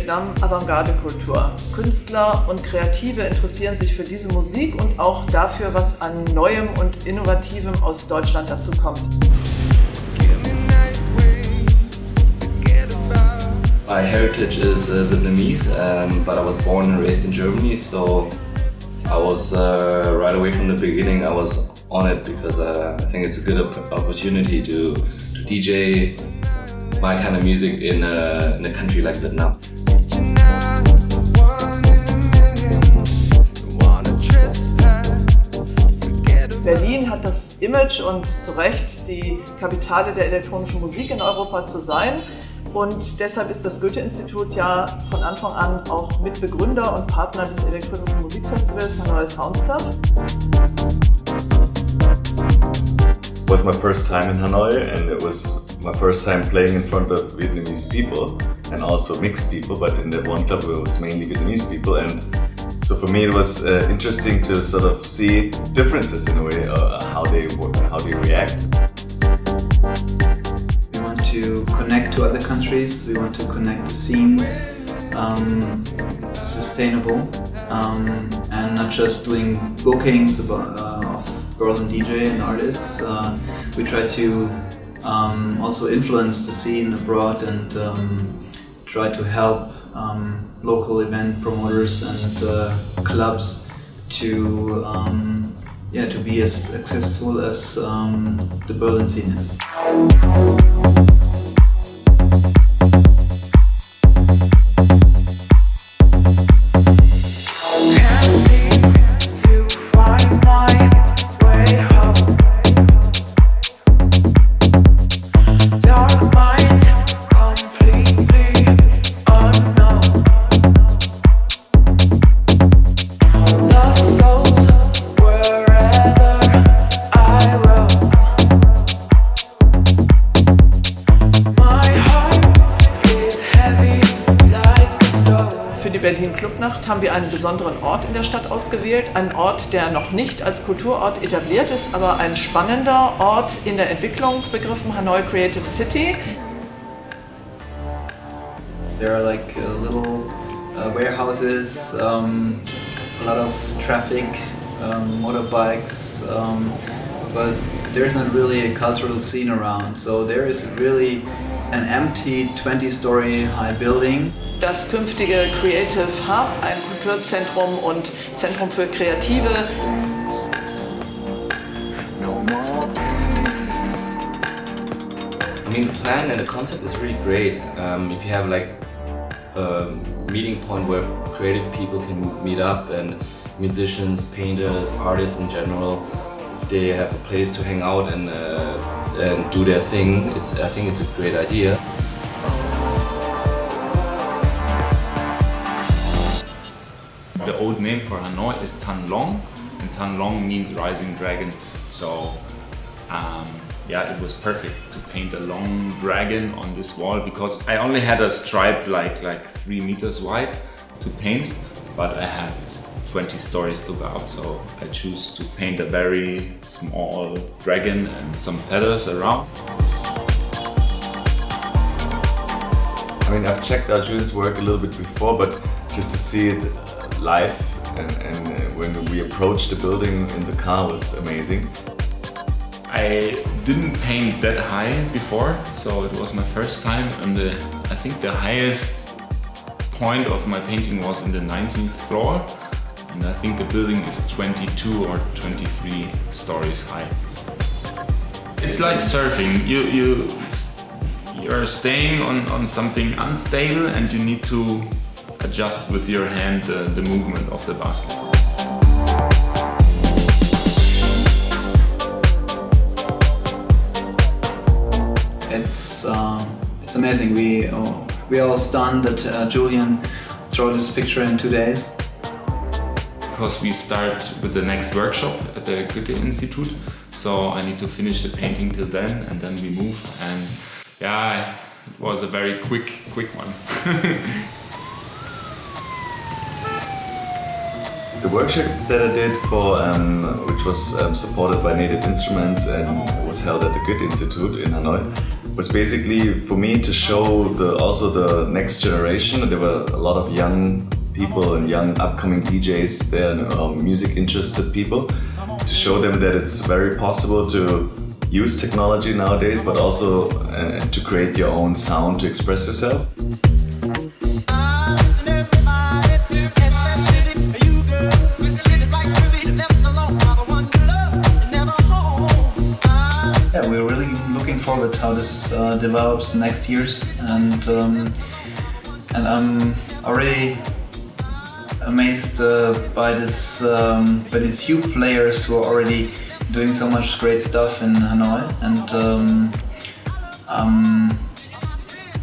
Vietnam Avantgarde-Kultur. Künstler und Kreative interessieren sich für diese Musik und auch dafür, was an Neuem und Innovativem aus Deutschland dazu kommt. My heritage is Vietnamese, but I was born and raised in Germany, so I was right away from the beginning I was on it because I think it's a good opportunity to DJ my kind of music in a country like Vietnam. Berlin hat das Image und zu Recht die Kapitale der elektronischen Musik in Europa zu sein. Und deshalb ist das Goethe-Institut ja von Anfang an auch Mitbegründer und Partner des elektronischen Musikfestivals Hanoi Soundstuff. It was my first time in Hanoi and it was my first time playing in front of Vietnamese people and also mixed people, but in the one club it was mainly Vietnamese people, and so for me it was interesting to sort of see differences in a way, how they react. We want to connect to other countries, we want to connect to scenes, sustainable, and not just doing bookings of Berlin DJ and artists. We try to also influence the scene abroad and try to help local event promoters and clubs to be as successful as the Berlin scene is. Für die Berlin Clubnacht haben wir einen besonderen Ort in der Stadt ausgewählt. Einen Ort, der noch nicht als Kulturort etabliert ist, aber ein spannender Ort in der Entwicklung, begriffen Hanoi Creative City. There are like little warehouses, a lot of traffic, motorbikes, but there's not really a cultural scene around. So there is really an empty 20-story high building. Das künftige Creative Hub, ein Kulturzentrum und Zentrum für Kreative. I mean, the plan and the concept is really great. If you have like a meeting point where creative people can meet up and musicians, painters, artists in general, if they have a place to hang out and do their thing, I think it's a great idea. The old name for Hanoi is Thanh Long, and Thanh Long means rising dragon. So it was perfect to paint a long dragon on this wall because I only had a stripe like 3 meters wide to paint, but I had 20 stories to go up, so I choose to paint a very small dragon and some feathers around. I mean, I've checked out Julian's work a little bit before, but just to see it live and when we approached the building in the car was amazing. I didn't paint that high before, so it was my first time, and I think the highest point of my painting was in the 19th floor, and I think the building is 22 or 23 stories high. It's like surfing. You're staying on something unstable and you need to adjust with your hand the movement of the basket. It's amazing. We all stunned that Julian drew this picture in 2 days. Because we start with the next workshop at the Goethe Institute, so I need to finish the painting till then, and then we move. And yeah, it was a very quick one. The workshop that I did for, which was supported by Native Instruments and was held at the Goethe Institute in Hanoi, was basically for me to show also the next generation. There were a lot of young people and young upcoming DJs there, and music interested people, to show them that it's very possible to use technology nowadays, but also to create your own sound to express yourself. Yeah, we're really looking forward how this develops next years, and I'm already amazed by these few players who are already doing so much great stuff in Hanoi, and I'm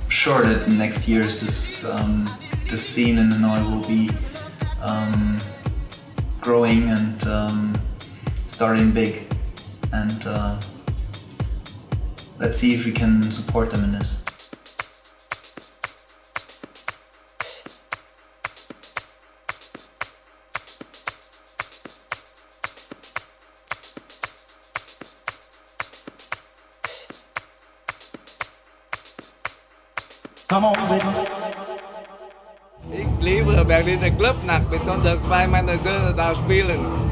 sure that next year's this scene in Hanoi will be growing and starting big, and let's see if we can support them in this. Ich liebe Berliner Club nach besonders weil meine Söhne da spielen.